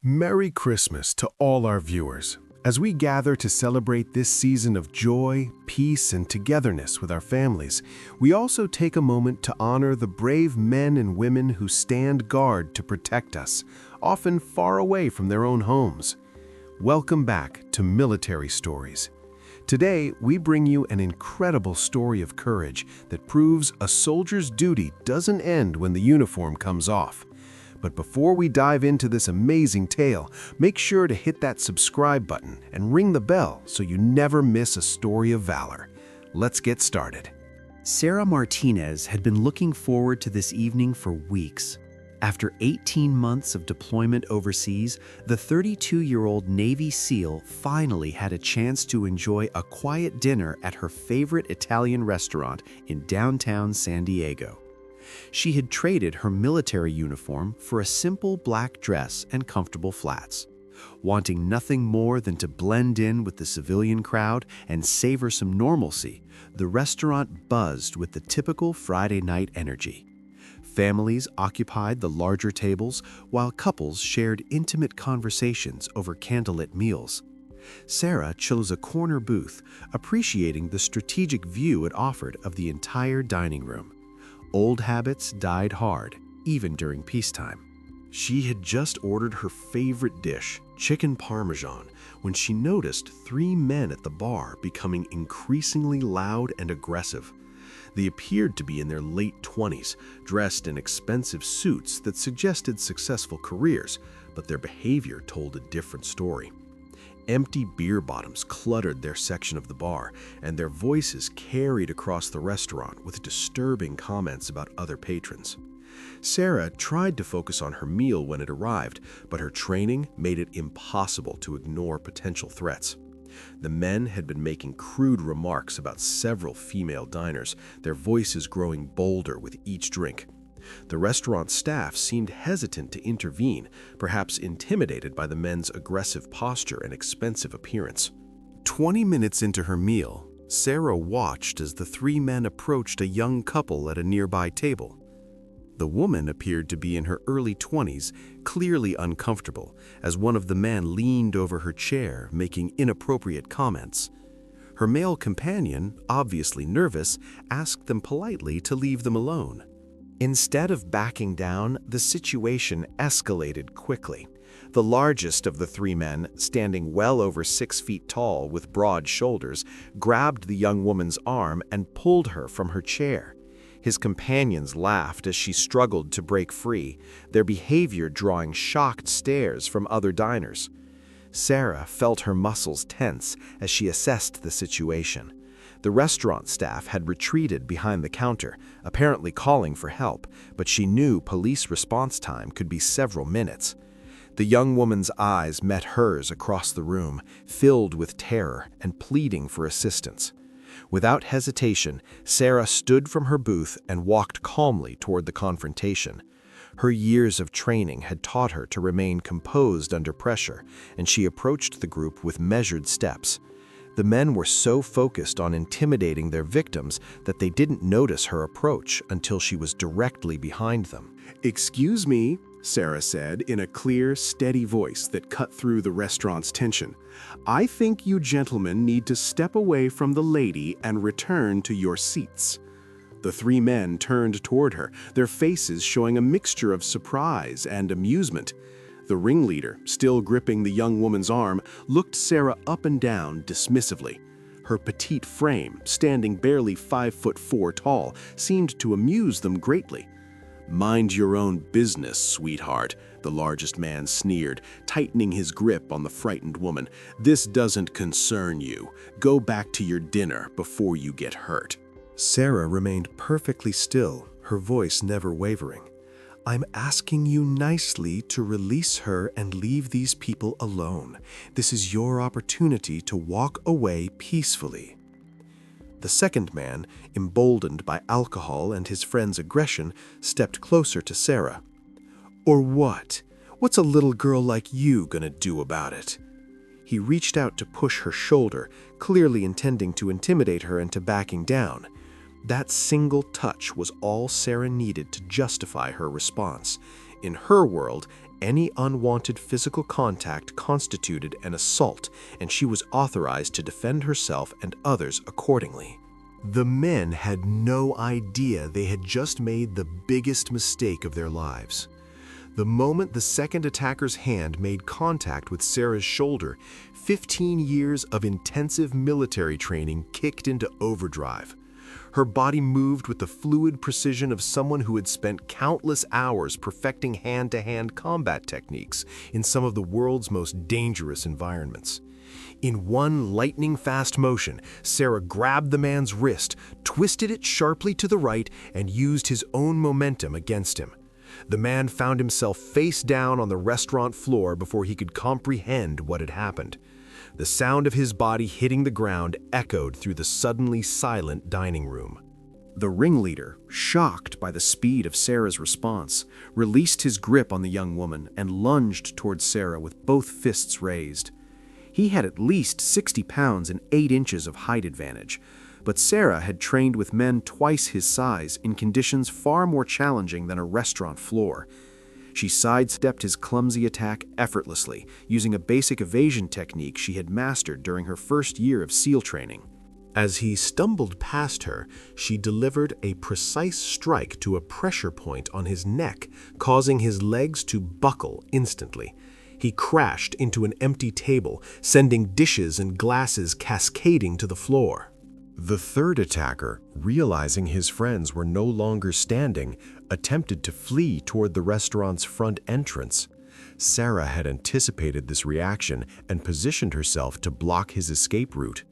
Merry Christmas to all our viewers. As we gather to celebrate this season of joy, peace, and togetherness with our families, we also take a moment to honor the brave men and women who stand guard to protect us, often far away from their own homes. Welcome back to Military Stories. Today, we bring you an incredible story of courage that proves a soldier's duty doesn't end when the uniform comes off. But before we dive into this amazing tale, make sure to hit that subscribe button and ring the bell so you never miss a story of valor. Let's get started. Sarah Martinez had been looking forward to this evening for weeks. After 18 months of deployment overseas, the 32-year-old Navy SEAL finally had a chance to enjoy a quiet dinner at her favorite Italian restaurant in downtown San Diego. She had traded her military uniform for a simple black dress and comfortable flats. Wanting nothing more than to blend in with the civilian crowd and savor some normalcy, the restaurant buzzed with the typical Friday night energy. Families occupied the larger tables, while couples shared intimate conversations over candlelit meals. Sarah chose a corner booth, appreciating the strategic view it offered of the entire dining room. Old habits died hard, even during peacetime. She had just ordered her favorite dish, chicken parmesan, when she noticed three men at the bar becoming increasingly loud and aggressive. They appeared to be in their late 20s, dressed in expensive suits that suggested successful careers, but their behavior told a different story. Empty beer bottoms cluttered their section of the bar, and their voices carried across the restaurant with disturbing comments about other patrons. Sarah tried to focus on her meal when it arrived, but her training made it impossible to ignore potential threats. The men had been making crude remarks about several female diners, their voices growing bolder with each drink. The restaurant staff seemed hesitant to intervene, perhaps intimidated by the men's aggressive posture and expensive appearance. 20 minutes into her meal, Sarah watched as the three men approached a young couple at a nearby table. The woman appeared to be in her early 20s, clearly uncomfortable, as one of the men leaned over her chair, making inappropriate comments. Her male companion, obviously nervous, asked them politely to leave them alone. Instead of backing down, the situation escalated quickly. The largest of the three men, standing well over 6 feet tall with broad shoulders, grabbed the young woman's arm and pulled her from her chair. His companions laughed as she struggled to break free, their behavior drawing shocked stares from other diners. Sarah felt her muscles tense as she assessed the situation. The restaurant staff had retreated behind the counter, apparently calling for help, but she knew police response time could be several minutes. The young woman's eyes met hers across the room, filled with terror and pleading for assistance. Without hesitation, Sarah stood from her booth and walked calmly toward the confrontation. Her years of training had taught her to remain composed under pressure, and she approached the group with measured steps. The men were so focused on intimidating their victims that they didn't notice her approach until she was directly behind them. "Excuse me," Sarah said in a clear, steady voice that cut through the restaurant's tension. "I think you gentlemen need to step away from the lady and return to your seats." The three men turned toward her, their faces showing a mixture of surprise and amusement. The ringleader, still gripping the young woman's arm, looked Sarah up and down dismissively. Her petite frame, standing barely 5'4" tall, seemed to amuse them greatly. "Mind your own business, sweetheart," the largest man sneered, tightening his grip on the frightened woman. "This doesn't concern you. Go back to your dinner before you get hurt." Sarah remained perfectly still, her voice never wavering. "I'm asking you nicely to release her and leave these people alone. This is your opportunity to walk away peacefully." The second man, emboldened by alcohol and his friend's aggression, stepped closer to Sarah. "Or what? What's a little girl like you gonna do about it?" He reached out to push her shoulder, clearly intending to intimidate her into backing down. That single touch was all Sarah needed to justify her response. In her world, Any unwanted physical contact constituted an assault, and she was authorized to defend herself and others accordingly. The men had no idea they had just made the biggest mistake of their lives. The moment the second attacker's hand made contact with Sarah's shoulder, 15 years of intensive military training kicked into overdrive. Her body moved with the fluid precision of someone who had spent countless hours perfecting hand-to-hand combat techniques in some of the world's most dangerous environments. In one lightning-fast motion, Sarah grabbed the man's wrist, twisted it sharply to the right, and used his own momentum against him. The man found himself face down on the restaurant floor before he could comprehend what had happened. The sound of his body hitting the ground echoed through the suddenly silent dining room. The ringleader, shocked by the speed of Sarah's response, released his grip on the young woman and lunged towards Sarah with both fists raised. He had at least 60 pounds and 8 inches of height advantage, but Sarah had trained with men twice his size in conditions far more challenging than a restaurant floor. She sidestepped his clumsy attack effortlessly, using a basic evasion technique she had mastered during her first year of SEAL training. As he stumbled past her, she delivered a precise strike to a pressure point on his neck, causing his legs to buckle instantly. He crashed into an empty table, sending dishes and glasses cascading to the floor. The third attacker, realizing his friends were no longer standing, attempted to flee toward the restaurant's front entrance. Sarah had anticipated this reaction and positioned herself to block his escape route.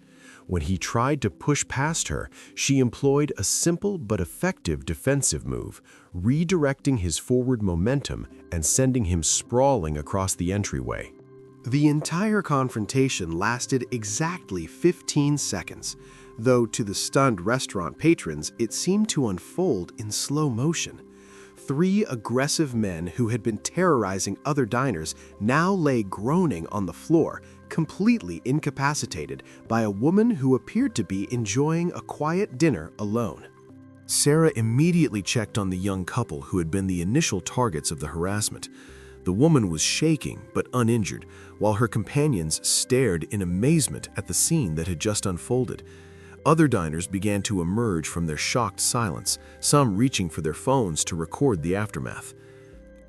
When he tried to push past her, she employed a simple but effective defensive move, redirecting his forward momentum and sending him sprawling across the entryway. The entire confrontation lasted exactly 15 seconds, though to the stunned restaurant patrons it seemed to unfold in slow motion. 3 aggressive men who had been terrorizing other diners now lay groaning on the floor, completely incapacitated by a woman who appeared to be enjoying a quiet dinner alone. Sarah immediately checked on the young couple who had been the initial targets of the harassment. The woman was shaking but uninjured, while her companions stared in amazement at the scene that had just unfolded. Other diners began to emerge from their shocked silence, some reaching for their phones to record the aftermath.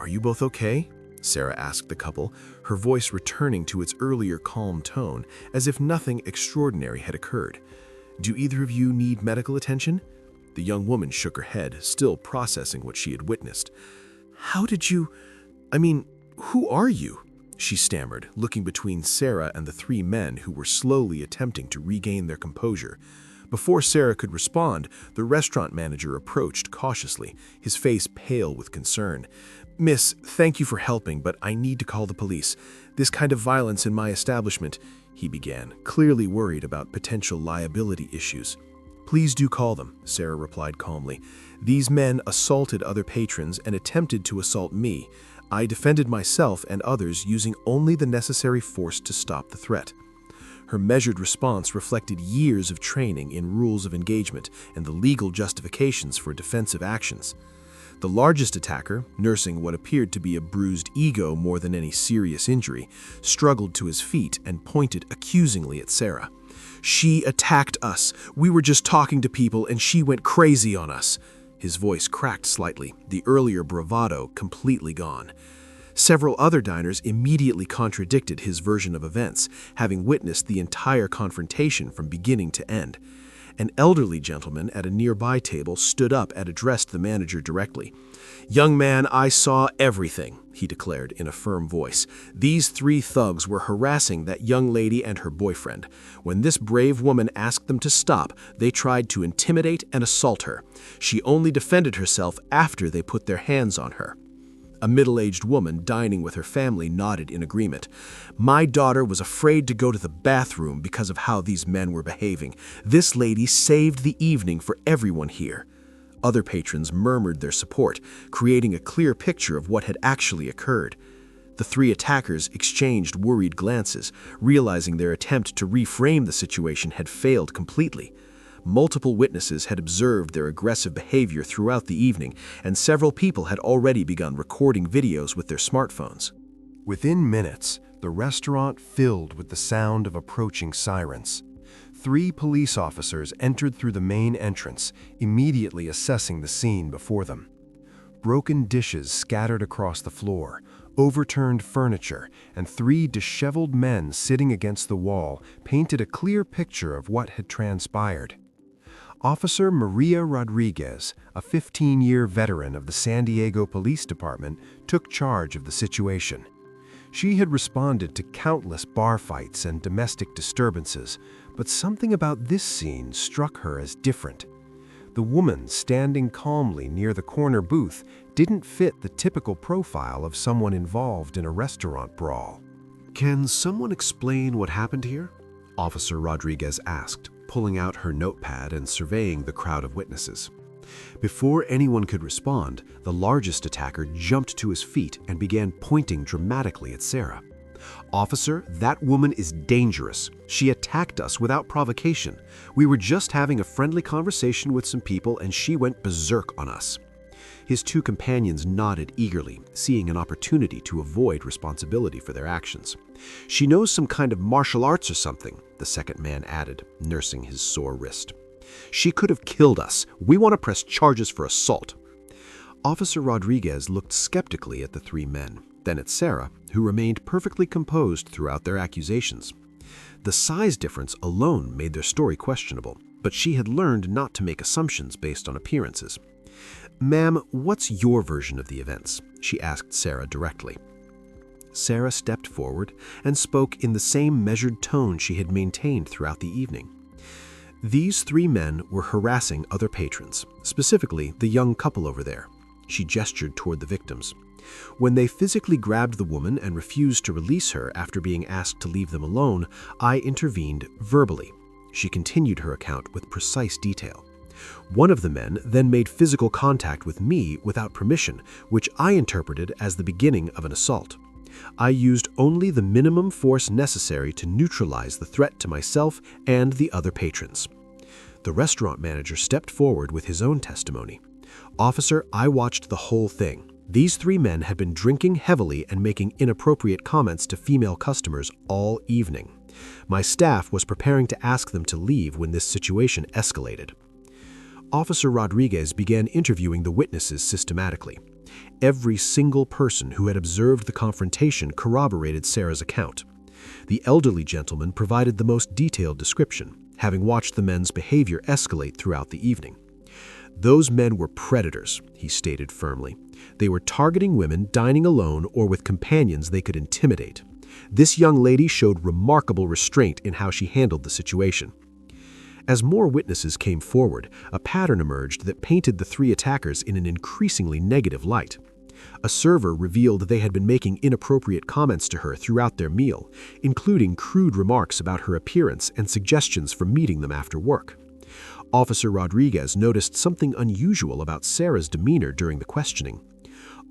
"Are you both okay?" Sarah asked the couple, her voice returning to its earlier calm tone, as if nothing extraordinary had occurred. "Do either of you need medical attention?" The young woman shook her head, still processing what she had witnessed. "How did you... who are you?" she stammered, looking between Sarah and the 3 men who were slowly attempting to regain their composure. Before Sarah could respond, the restaurant manager approached cautiously, his face pale with concern. "Miss, thank you for helping, but I need to call the police. This kind of violence in my establishment," he began, clearly worried about potential liability issues. "Please do call them," Sarah replied calmly. "These men assaulted other patrons and attempted to assault me. I defended myself and others using only the necessary force to stop the threat." Her measured response reflected years of training in rules of engagement and the legal justifications for defensive actions. The largest attacker, nursing what appeared to be a bruised ego more than any serious injury, struggled to his feet and pointed accusingly at Sarah. "She attacked us. We were just talking to people and she went crazy on us." His voice cracked slightly, the earlier bravado completely gone. Several other diners immediately contradicted his version of events, having witnessed the entire confrontation from beginning to end. An elderly gentleman at a nearby table stood up and addressed the manager directly. "Young man, I saw everything," he declared in a firm voice. "These 3 thugs were harassing that young lady and her boyfriend. When this brave woman asked them to stop, they tried to intimidate and assault her. She only defended herself after they put their hands on her." A middle-aged woman dining with her family nodded in agreement. "My daughter was afraid to go to the bathroom because of how these men were behaving. This lady saved the evening for everyone here." Other patrons murmured their support, creating a clear picture of what had actually occurred. The 3 attackers exchanged worried glances, realizing their attempt to reframe the situation had failed completely. Multiple witnesses had observed their aggressive behavior throughout the evening, and several people had already begun recording videos with their smartphones. Within minutes, the restaurant filled with the sound of approaching sirens. 3 police officers entered through the main entrance, immediately assessing the scene before them. Broken dishes scattered across the floor, overturned furniture, and 3 disheveled men sitting against the wall painted a clear picture of what had transpired. Officer Maria Rodriguez, a 15-year veteran of the San Diego Police Department, took charge of the situation. She had responded to countless bar fights and domestic disturbances, but something about this scene struck her as different. The woman standing calmly near the corner booth didn't fit the typical profile of someone involved in a restaurant brawl. "Can someone explain what happened here?" Officer Rodriguez asked, pulling out her notepad and surveying the crowd of witnesses. Before anyone could respond, the largest attacker jumped to his feet and began pointing dramatically at Sarah. "Officer, that woman is dangerous. She attacked us without provocation. We were just having a friendly conversation with some people and she went berserk on us." His 2 companions nodded eagerly, seeing an opportunity to avoid responsibility for their actions. "She knows some kind of martial arts or something," the second man added, nursing his sore wrist. "She could have killed us. We want to press charges for assault." Officer Rodriguez looked skeptically at the 3 men, then at Sarah, who remained perfectly composed throughout their accusations. The size difference alone made their story questionable, but she had learned not to make assumptions based on appearances. "Ma'am, what's your version of the events?" she asked Sarah directly. Sarah stepped forward and spoke in the same measured tone she had maintained throughout the evening. "These 3 men were harassing other patrons, specifically the young couple over there." She gestured toward the victims. "When they physically grabbed the woman and refused to release her after being asked to leave them alone, I intervened verbally." She continued her account with precise detail. "One of the men then made physical contact with me without permission, which I interpreted as the beginning of an assault. I used only the minimum force necessary to neutralize the threat to myself and the other patrons." The restaurant manager stepped forward with his own testimony. "Officer, I watched the whole thing. These 3 men had been drinking heavily and making inappropriate comments to female customers all evening. My staff was preparing to ask them to leave when this situation escalated." Officer Rodriguez began interviewing the witnesses systematically. Every single person who had observed the confrontation corroborated Sarah's account. The elderly gentleman provided the most detailed description, having watched the men's behavior escalate throughout the evening. "Those men were predators," he stated firmly. "They were targeting women dining alone or with companions they could intimidate. This young lady showed remarkable restraint in how she handled the situation." As more witnesses came forward, a pattern emerged that painted the 3 attackers in an increasingly negative light. A server revealed they had been making inappropriate comments to her throughout their meal, including crude remarks about her appearance and suggestions for meeting them after work. Officer Rodriguez noticed something unusual about Sarah's demeanor during the questioning.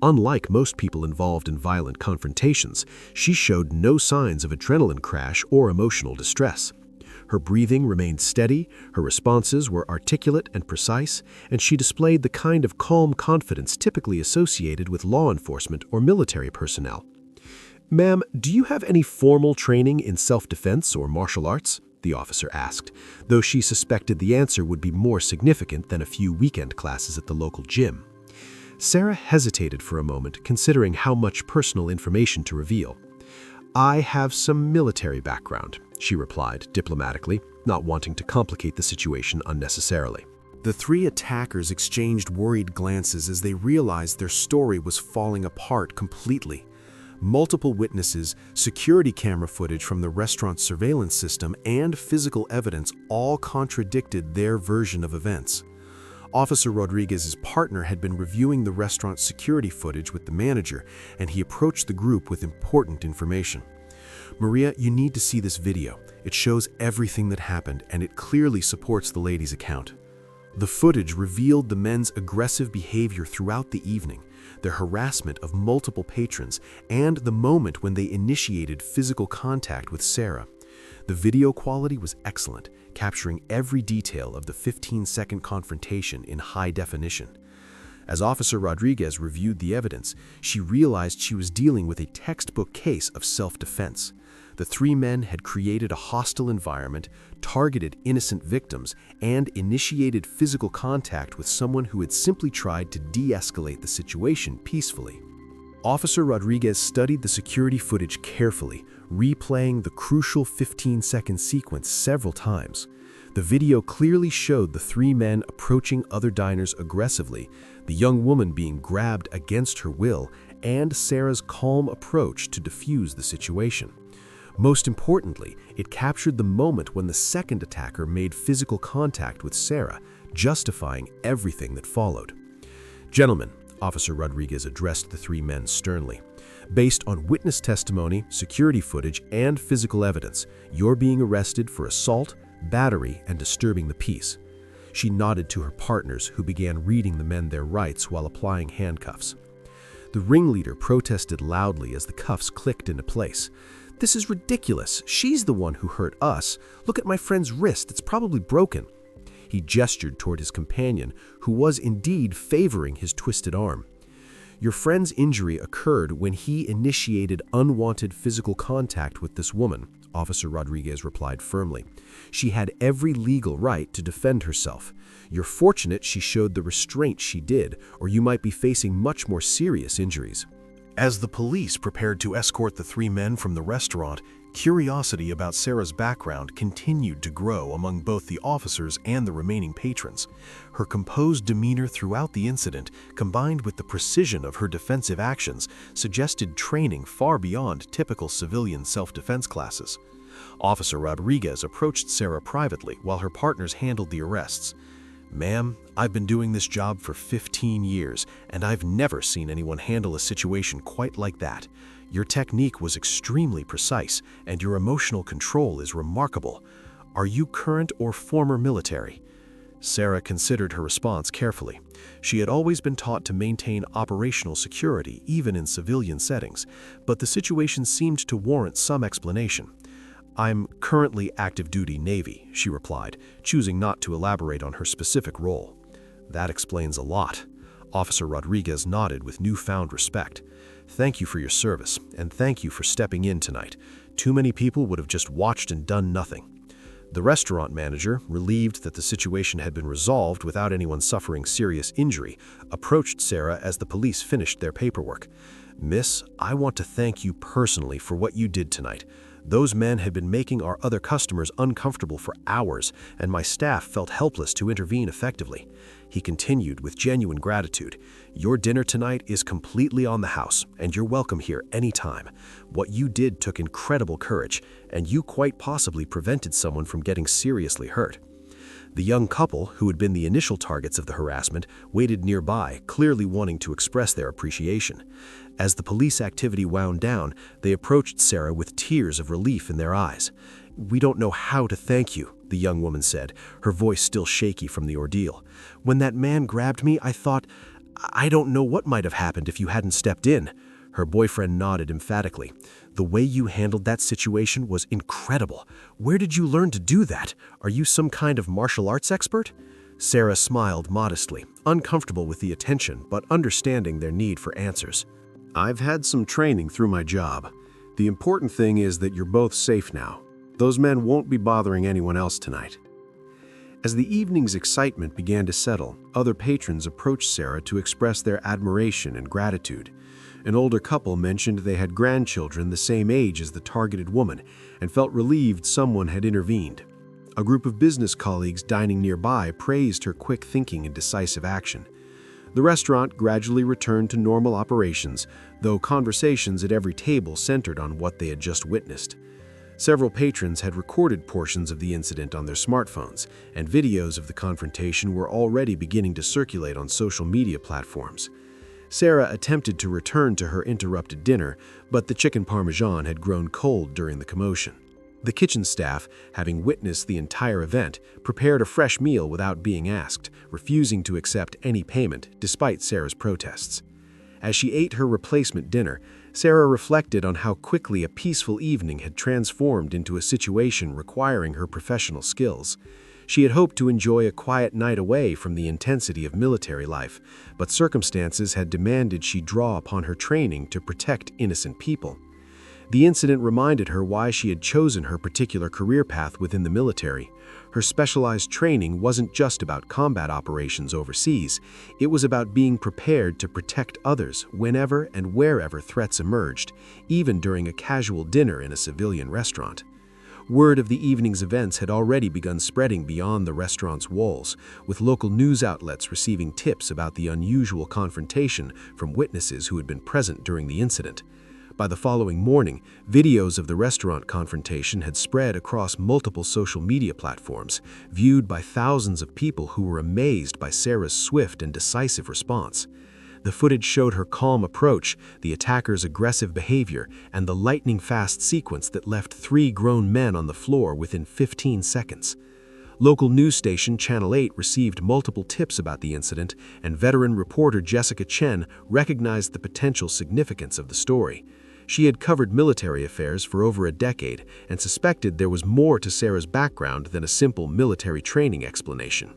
Unlike most people involved in violent confrontations, she showed no signs of adrenaline crash or emotional distress. Her breathing remained steady, her responses were articulate and precise, and she displayed the kind of calm confidence typically associated with law enforcement or military personnel. "Ma'am, do you have any formal training in self-defense or martial arts?" the officer asked, though she suspected the answer would be more significant than a few weekend classes at the local gym. Sarah hesitated for a moment, considering how much personal information to reveal. "I have some military background," she replied diplomatically, not wanting to complicate the situation unnecessarily. The 3 attackers exchanged worried glances as they realized their story was falling apart completely. Multiple witnesses, security camera footage from the restaurant's surveillance system, and physical evidence all contradicted their version of events. Officer Rodriguez's partner had been reviewing the restaurant's security footage with the manager, and he approached the group with important information. "Maria, you need to see this video. It shows everything that happened, and it clearly supports the lady's account." The footage revealed the men's aggressive behavior throughout the evening, their harassment of multiple patrons, and the moment when they initiated physical contact with Sarah. The video quality was excellent, capturing every detail of the 15-second confrontation in high definition. As Officer Rodriguez reviewed the evidence, she realized she was dealing with a textbook case of self-defense. The three men had created a hostile environment, targeted innocent victims, and initiated physical contact with someone who had simply tried to de-escalate the situation peacefully. Officer Rodriguez studied the security footage carefully, replaying the crucial 15-second sequence several times. The video clearly showed the three men approaching other diners aggressively, the young woman being grabbed against her will, and Sarah's calm approach to defuse the situation. Most importantly, it captured the moment when the second attacker made physical contact with Sarah, justifying everything that followed. "Gentlemen," Officer Rodriguez addressed the three men sternly, "based on witness testimony, security footage, and physical evidence, you're being arrested for assault, battery, and disturbing the peace." She nodded to her partners, who began reading the men their rights while applying handcuffs. The ringleader protested loudly as the cuffs clicked into place. "This is ridiculous. She's the one who hurt us. Look at my friend's wrist. It's probably broken." He gestured toward his companion, who was indeed favoring his twisted arm. "Your friend's injury occurred when he initiated unwanted physical contact with this woman," Officer Rodriguez replied firmly. "She had every legal right to defend herself. You're fortunate she showed the restraint she did, or you might be facing much more serious injuries." As the police prepared to escort the three men from the restaurant, curiosity about Sarah's background continued to grow among both the officers and the remaining patrons. Her composed demeanor throughout the incident, combined with the precision of her defensive actions, suggested training far beyond typical civilian self-defense classes. Officer Rodriguez approached Sarah privately while her partners handled the arrests. "Ma'am, I've been doing this job for 15 years, and I've never seen anyone handle a situation quite like that. Your technique was extremely precise, and your emotional control is remarkable. Are you current or former military?" Sarah considered her response carefully. She had always been taught to maintain operational security, even in civilian settings, but the situation seemed to warrant some explanation. "I'm currently active duty Navy," she replied, choosing not to elaborate on her specific role. "That explains a lot." Officer Rodriguez nodded with newfound respect. "Thank you for your service, and thank you for stepping in tonight. Too many people would have just watched and done nothing." The restaurant manager, relieved that the situation had been resolved without anyone suffering serious injury, approached Sarah as the police finished their paperwork. "Miss, I want to thank you personally for what you did tonight. Those men had been making our other customers uncomfortable for hours, and my staff felt helpless to intervene effectively." He continued with genuine gratitude. "Your dinner tonight is completely on the house, and you're welcome here anytime. What you did took incredible courage, and you quite possibly prevented someone from getting seriously hurt." The young couple, who had been the initial targets of the harassment, waited nearby, clearly wanting to express their appreciation. As the police activity wound down, they approached Sarah with tears of relief in their eyes. "We don't know how to thank you," the young woman said, her voice still shaky from the ordeal. "When that man grabbed me, I thought, I don't know what might have happened if you hadn't stepped in." Her boyfriend nodded emphatically. "The way you handled that situation was incredible. Where did you learn to do that? Are you some kind of martial arts expert?" Sarah smiled modestly, uncomfortable with the attention, but understanding their need for answers. "I've had some training through my job. The important thing is that you're both safe now. Those men won't be bothering anyone else tonight." As the evening's excitement began to settle, other patrons approached Sarah to express their admiration and gratitude. An older couple mentioned they had grandchildren the same age as the targeted woman and felt relieved someone had intervened. A group of business colleagues dining nearby praised her quick thinking and decisive action. The restaurant gradually returned to normal operations, though conversations at every table centered on what they had just witnessed. Several patrons had recorded portions of the incident on their smartphones, and videos of the confrontation were already beginning to circulate on social media platforms. Sarah attempted to return to her interrupted dinner, but the chicken parmesan had grown cold during the commotion. The kitchen staff, having witnessed the entire event, prepared a fresh meal without being asked, refusing to accept any payment despite Sarah's protests. As she ate her replacement dinner, Sarah reflected on how quickly a peaceful evening had transformed into a situation requiring her professional skills. She had hoped to enjoy a quiet night away from the intensity of military life, but circumstances had demanded she draw upon her training to protect innocent people. The incident reminded her why she had chosen her particular career path within the military. Her specialized training wasn't just about combat operations overseas. It was about being prepared to protect others whenever and wherever threats emerged, even during a casual dinner in a civilian restaurant. Word of the evening's events had already begun spreading beyond the restaurant's walls, with local news outlets receiving tips about the unusual confrontation from witnesses who had been present during the incident. By the following morning, videos of the restaurant confrontation had spread across multiple social media platforms, viewed by thousands of people who were amazed by Sarah's swift and decisive response. The footage showed her calm approach, the attacker's aggressive behavior, and the lightning-fast sequence that left 3 grown men on the floor within 15 seconds. Local news station Channel 8 received multiple tips about the incident, and veteran reporter Jessica Chen recognized the potential significance of the story. She had covered military affairs for over a decade and suspected there was more to Sarah's background than a simple military training explanation.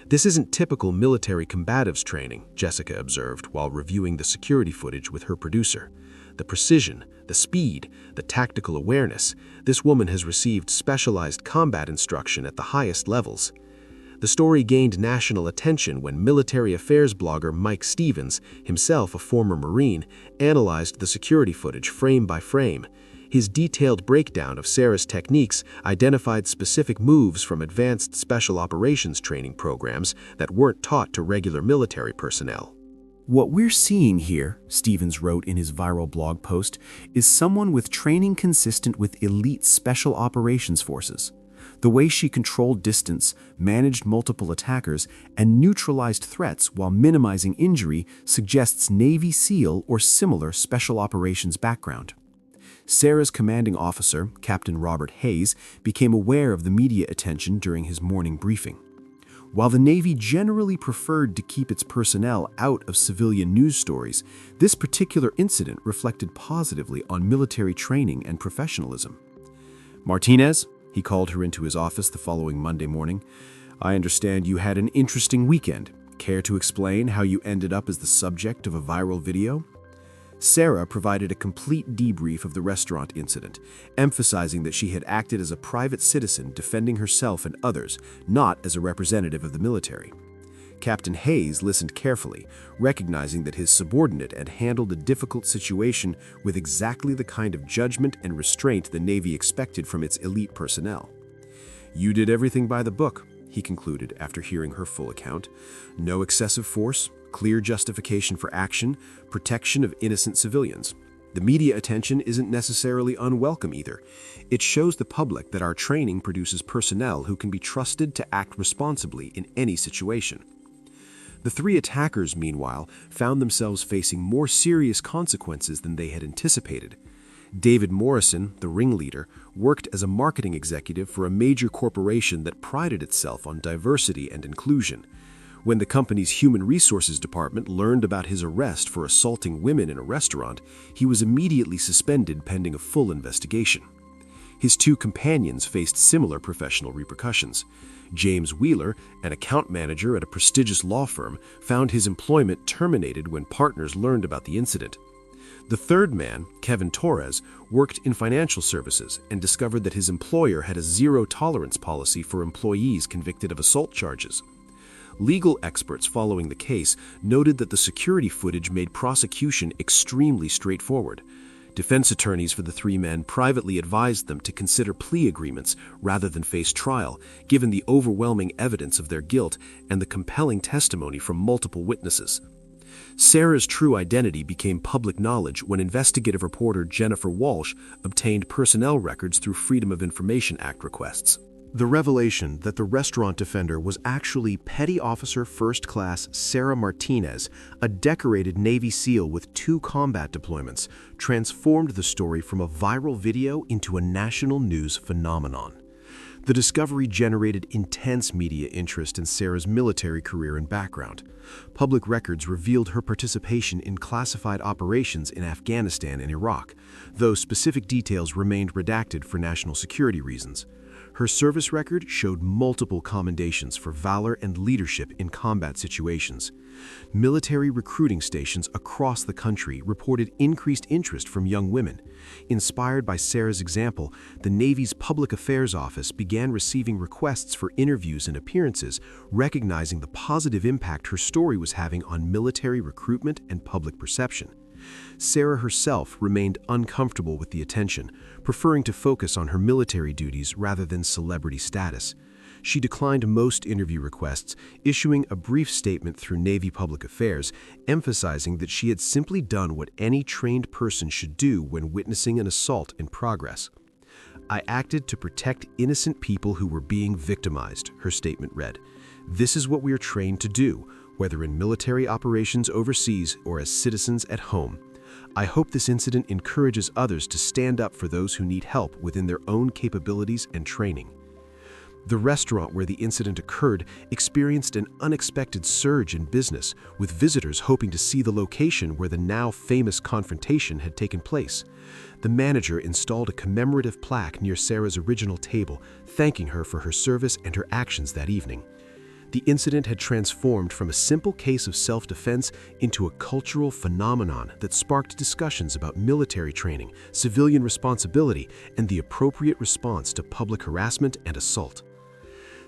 "This isn't typical military combatives training," Jessica observed while reviewing the security footage with her producer. "The precision, the speed, the tactical awareness, this woman has received specialized combat instruction at the highest levels." The story gained national attention when military affairs blogger Mike Stevens, himself a former Marine, analyzed the security footage frame by frame. His detailed breakdown of Sarah's techniques identified specific moves from advanced special operations training programs that weren't taught to regular military personnel. What we're seeing here, Stevens wrote in his viral blog post, is someone with training consistent with elite special operations forces. The way she controlled distance, managed multiple attackers, and neutralized threats while minimizing injury suggests Navy SEAL or similar special operations background. Sarah's commanding officer, Captain Robert Hayes, became aware of the media attention during his morning briefing. While the Navy generally preferred to keep its personnel out of civilian news stories, this particular incident reflected positively on military training and professionalism. "Martinez," he called her into his office the following Monday morning, "I understand you had an interesting weekend. Care to explain how you ended up as the subject of a viral video?" Sarah provided a complete debrief of the restaurant incident, emphasizing that she had acted as a private citizen defending herself and others, not as a representative of the military. Captain Hayes listened carefully, recognizing that his subordinate had handled a difficult situation with exactly the kind of judgment and restraint the Navy expected from its elite personnel. "You did everything by the book," he concluded after hearing her full account. "No excessive force, clear justification for action, protection of innocent civilians. The media attention isn't necessarily unwelcome either. It shows the public that our training produces personnel who can be trusted to act responsibly in any situation." The 3 attackers, meanwhile, found themselves facing more serious consequences than they had anticipated. David Morrison, the ringleader, worked as a marketing executive for a major corporation that prided itself on diversity and inclusion. When the company's human resources department learned about his arrest for assaulting women in a restaurant, he was immediately suspended pending a full investigation. His 2 companions faced similar professional repercussions. James Wheeler, an account manager at a prestigious law firm, found his employment terminated when partners learned about the incident. The 3rd man, Kevin Torres, worked in financial services and discovered that his employer had a zero-tolerance policy for employees convicted of assault charges. Legal experts following the case noted that the security footage made prosecution extremely straightforward. Defense attorneys for the 3 men privately advised them to consider plea agreements rather than face trial, given the overwhelming evidence of their guilt and the compelling testimony from multiple witnesses. Sarah's true identity became public knowledge when investigative reporter Jennifer Walsh obtained personnel records through Freedom of Information Act requests. The revelation that the restaurant offender was actually Petty Officer First Class Sarah Martinez, a decorated Navy SEAL with 2 combat deployments, transformed the story from a viral video into a national news phenomenon. The discovery generated intense media interest in Sarah's military career and background. Public records revealed her participation in classified operations in Afghanistan and Iraq, though specific details remained redacted for national security reasons. Her service record showed multiple commendations for valor and leadership in combat situations. Military recruiting stations across the country reported increased interest from young women. Inspired by Sarah's example, the Navy's Public Affairs Office began receiving requests for interviews and appearances, recognizing the positive impact her story was having on military recruitment and public perception. Sarah herself remained uncomfortable with the attention, preferring to focus on her military duties rather than celebrity status. She declined most interview requests, issuing a brief statement through Navy Public Affairs, emphasizing that she had simply done what any trained person should do when witnessing an assault in progress. "I acted to protect innocent people who were being victimized," her statement read. "This is what we are trained to do, whether in military operations overseas or as citizens at home. I hope this incident encourages others to stand up for those who need help within their own capabilities and training." The restaurant where the incident occurred experienced an unexpected surge in business, with visitors hoping to see the location where the now famous confrontation had taken place. The manager installed a commemorative plaque near Sarah's original table, thanking her for her service and her actions that evening. The incident had transformed from a simple case of self-defense into a cultural phenomenon that sparked discussions about military training, civilian responsibility, and the appropriate response to public harassment and assault.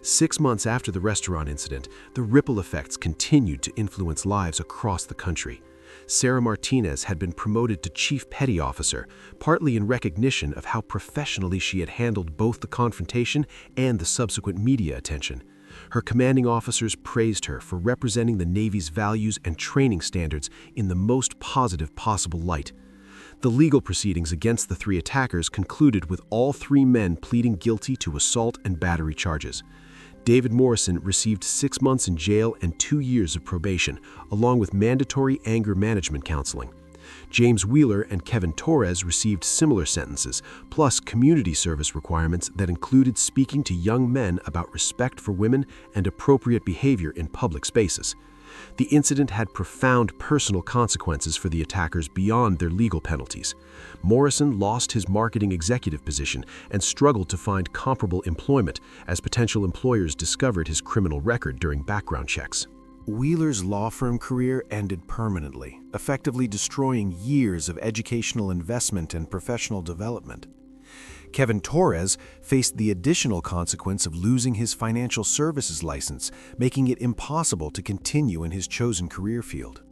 6 months after the restaurant incident, the ripple effects continued to influence lives across the country. Sarah Martinez had been promoted to Chief Petty Officer, partly in recognition of how professionally she had handled both the confrontation and the subsequent media attention. Her commanding officers praised her for representing the Navy's values and training standards in the most positive possible light. The legal proceedings against the 3 attackers concluded with all 3 men pleading guilty to assault and battery charges. David Morrison received 6 months in jail and 2 years of probation, along with mandatory anger management counseling. James Wheeler and Kevin Torres received similar sentences, plus community service requirements that included speaking to young men about respect for women and appropriate behavior in public spaces. The incident had profound personal consequences for the attackers beyond their legal penalties. Morrison lost his marketing executive position and struggled to find comparable employment as potential employers discovered his criminal record during background checks. Wheeler's law firm career ended permanently, effectively destroying years of educational investment and professional development. Kevin Torres faced the additional consequence of losing his financial services license, making it impossible to continue in his chosen career field.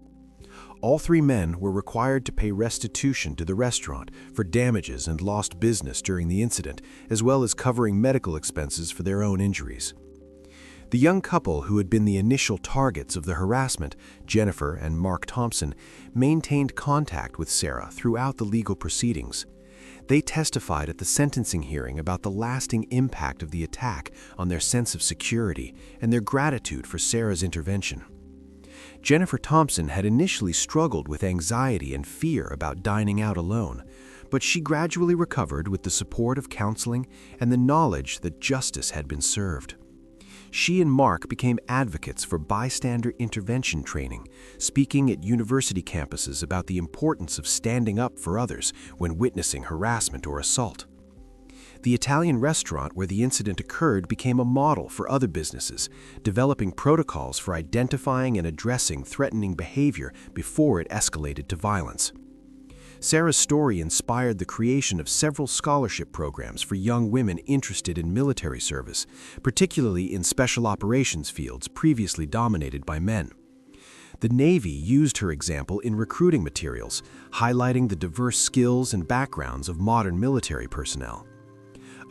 All 3 men were required to pay restitution to the restaurant for damages and lost business during the incident, as well as covering medical expenses for their own injuries. The young couple who had been the initial targets of the harassment, Jennifer and Mark Thompson, maintained contact with Sarah throughout the legal proceedings. They testified at the sentencing hearing about the lasting impact of the attack on their sense of security and their gratitude for Sarah's intervention. Jennifer Thompson had initially struggled with anxiety and fear about dining out alone, but she gradually recovered with the support of counseling and the knowledge that justice had been served. She and Mark became advocates for bystander intervention training, speaking at university campuses about the importance of standing up for others when witnessing harassment or assault. The Italian restaurant where the incident occurred became a model for other businesses, developing protocols for identifying and addressing threatening behavior before it escalated to violence. Sarah's story inspired the creation of several scholarship programs for young women interested in military service, particularly in special operations fields previously dominated by men. The Navy used her example in recruiting materials, highlighting the diverse skills and backgrounds of modern military personnel.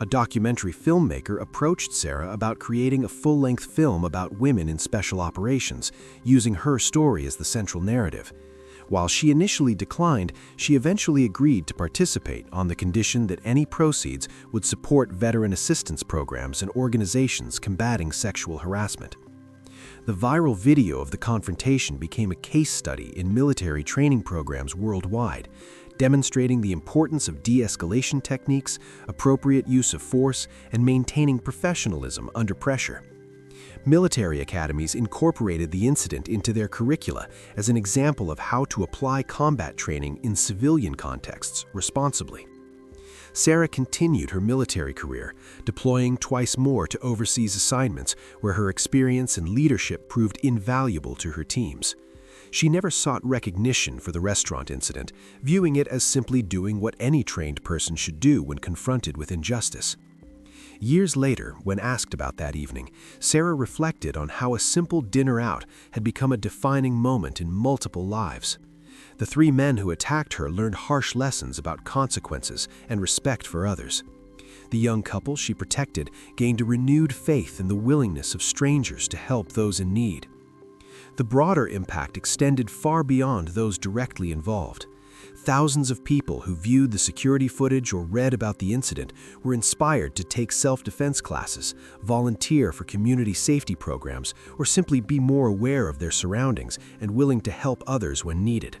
A documentary filmmaker approached Sarah about creating a full-length film about women in special operations, using her story as the central narrative. While she initially declined, she eventually agreed to participate on the condition that any proceeds would support veteran assistance programs and organizations combating sexual harassment. The viral video of the confrontation became a case study in military training programs worldwide, demonstrating the importance of de-escalation techniques, appropriate use of force, and maintaining professionalism under pressure. Military academies incorporated the incident into their curricula as an example of how to apply combat training in civilian contexts responsibly. Sarah continued her military career, deploying twice more to overseas assignments where her experience and leadership proved invaluable to her teams. She never sought recognition for the restaurant incident, viewing it as simply doing what any trained person should do when confronted with injustice. Years later, when asked about that evening, Sarah reflected on how a simple dinner out had become a defining moment in multiple lives. The three men who attacked her learned harsh lessons about consequences and respect for others. The young couple she protected gained a renewed faith in the willingness of strangers to help those in need. The broader impact extended far beyond those directly involved. Thousands of people who viewed the security footage or read about the incident were inspired to take self-defense classes, volunteer for community safety programs, or simply be more aware of their surroundings and willing to help others when needed.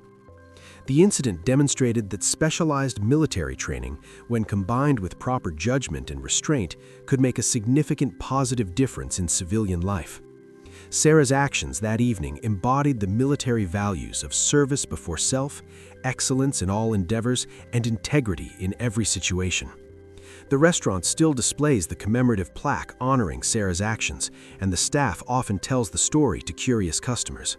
The incident demonstrated that specialized military training, when combined with proper judgment and restraint, could make a significant positive difference in civilian life. Sarah's actions that evening embodied the military values of service before self, excellence in all endeavors, and integrity in every situation. The restaurant still displays the commemorative plaque honoring Sarah's actions, and the staff often tells the story to curious customers.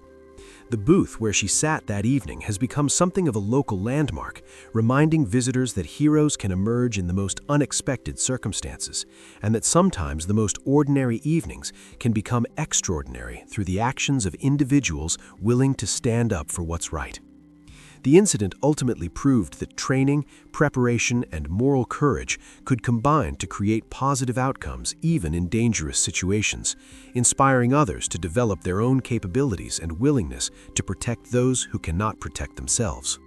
The booth where she sat that evening has become something of a local landmark, reminding visitors that heroes can emerge in the most unexpected circumstances, and that sometimes the most ordinary evenings can become extraordinary through the actions of individuals willing to stand up for what's right. The incident ultimately proved that training, preparation, and moral courage could combine to create positive outcomes even in dangerous situations, inspiring others to develop their own capabilities and willingness to protect those who cannot protect themselves.